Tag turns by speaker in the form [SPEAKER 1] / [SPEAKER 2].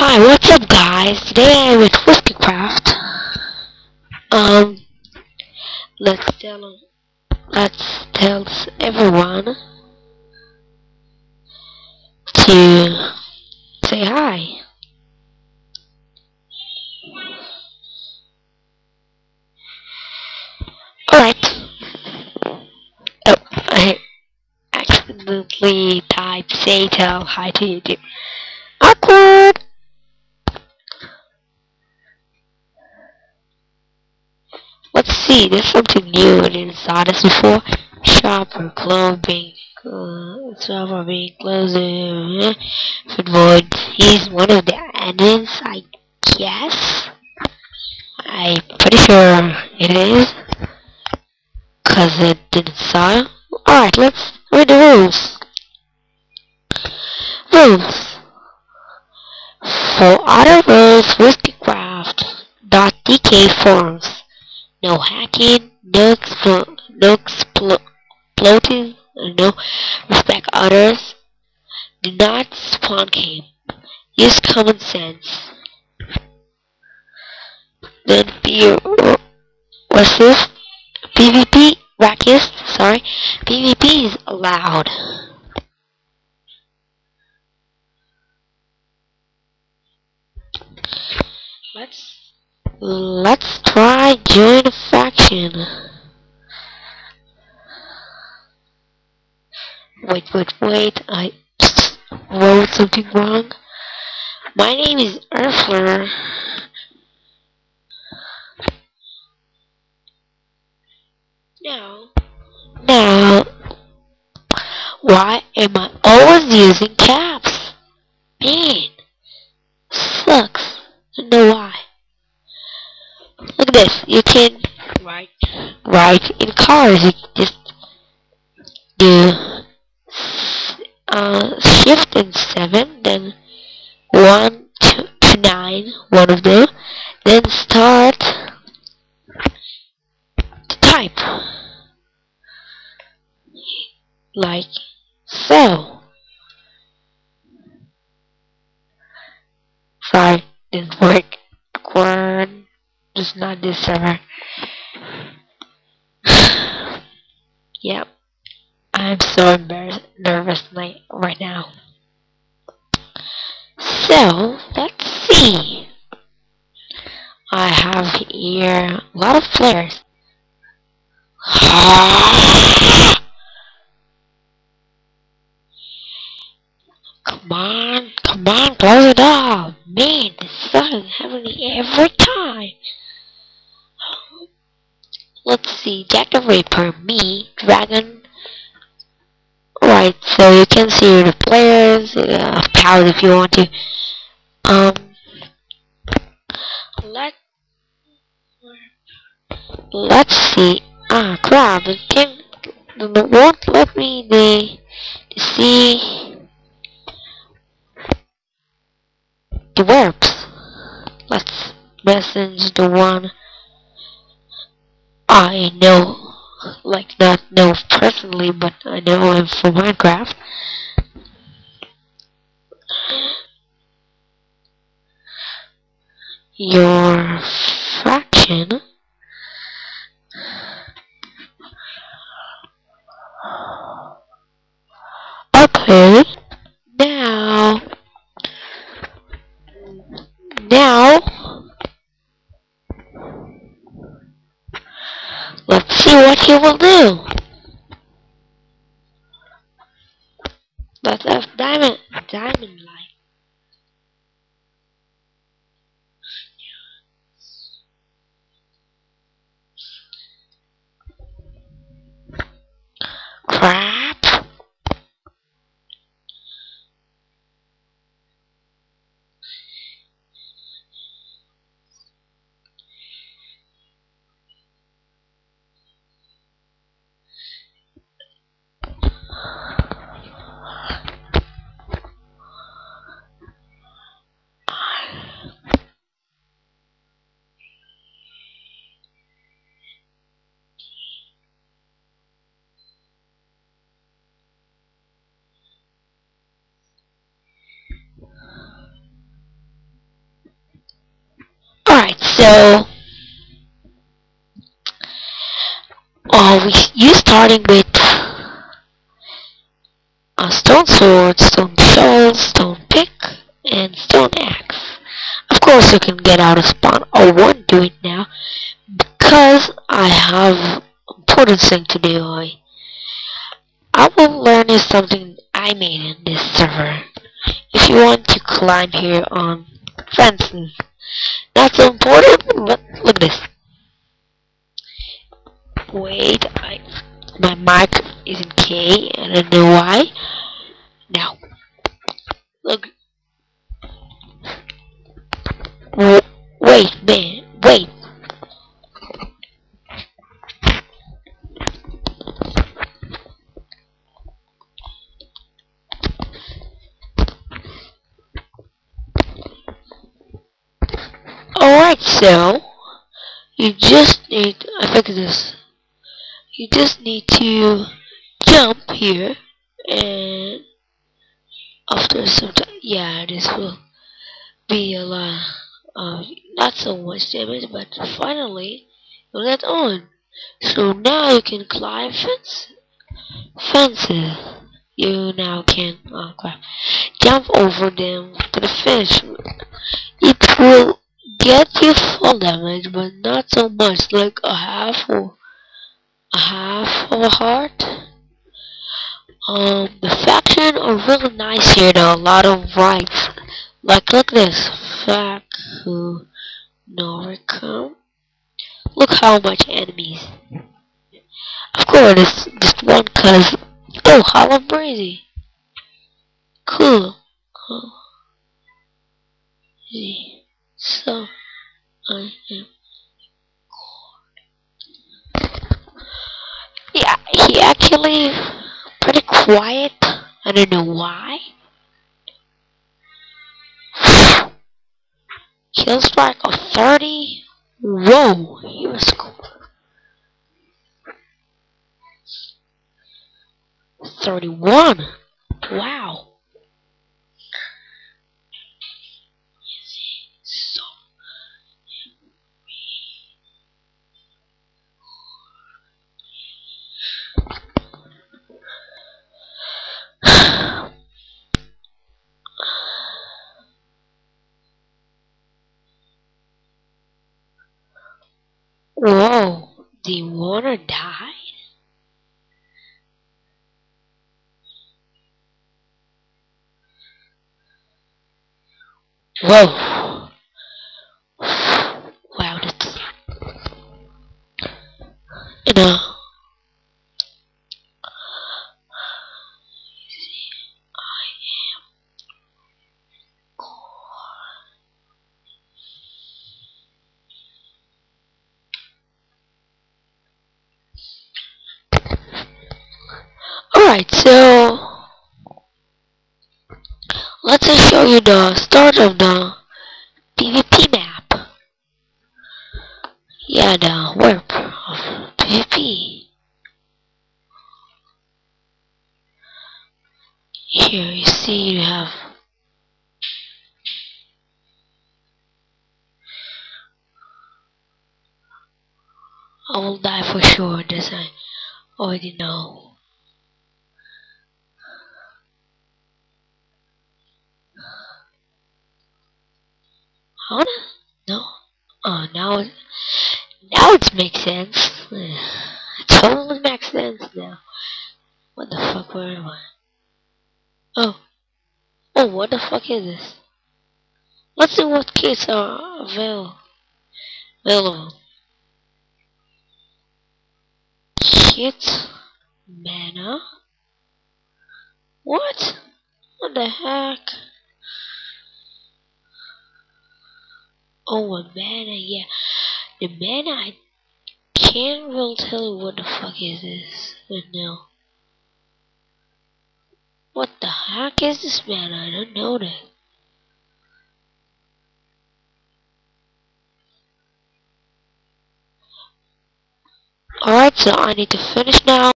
[SPEAKER 1] Hi, what's up guys? Today I'm with Whiskeycraft. Um, let's tell everyone to say hi. Alright. Oh, I accidentally typed say tell hi to YouTube. Awkward! Let's see, there's something new I didn't saw this before. Shop or clothing. Shop or being clothing. Footboard. He's one of the admins, I guess. I'm pretty sure it is. Cause it didn't saw. Alright, let's read the rules. Rules. For other rules, Whiskeycraft.dk forums. No hacking, no exploiting, no respect others. Do not spawn game. Use common sense. Then be resist. PvP, PvP is allowed. Let's try join a faction. Wait, I just wrote something wrong. My name is Erfler. Now, why am I always using caps? Man, sucks. I don't know why. Look at this. You can write in cars. You can just do shift and 7, then 1 to 9, one of them, then start to type like so. Sorry, didn't work. Awkward. Just not this server. Yep, I'm so nervous right now. So, let's see. I have here a lot of flares. Come on, close it off. Man, this sucks happening every time. Let's see, Jack the Ripper, me, Dragon. Right, so you can see the players, pals if you want to. Let Let's see. Ah, crap! It won't let me to see the verbs. Let's message the one I know, like not know personally, but I know him from Minecraft. Your fraction. Okay. Now, let's see what he will do. Let's have diamond light. Crap. so you starting with a stone sword, stone shovel, stone pick, and stone axe. Of course, you can get out of spawn. I won't do it now because I have important thing to do. I will learn you something I made in this server. If you want to climb here on fences, not so important, but look at this. Wait, my mic is in K, I don't know why. Now, look. Wait, man, wait. Alright, so you just need, I fix this. You just need to jump here, and after some time, yeah, this will be a lot of not so much damage, but finally you'll get on. So now you can climb fences. You now can jump over them to the finish. It will get you full damage, but not so much, like a half of a heart. The faction are really nice here though, a lot of rights. Like look at this, fact who no come. Look how much enemies. Of course, it's just one cause. Oh, Hollow Breezy. Cool. Oh, so I am. Yeah, he actually pretty quiet. I don't know why. Kill strike of 30. Whoa, he was cool. 31. Wow. So whoa, the water died? Whoa. Wow, that's, you know. Alright, so let's just show you the start of the PvP map. Yeah, the warp of PvP. Here you see you have I will die for sure, this I already know. How to? No? Oh, now it makes sense. It totally makes sense now. What the fuck, where am I? Oh. Oh, what the fuck is this? Let's see what kits are available. Kit? Mana? What? What the heck? Oh, a mana, yeah. The mana, I can't really tell you what the fuck is this right now. What the heck is this mana? I don't know that. Alright, so I need to finish now.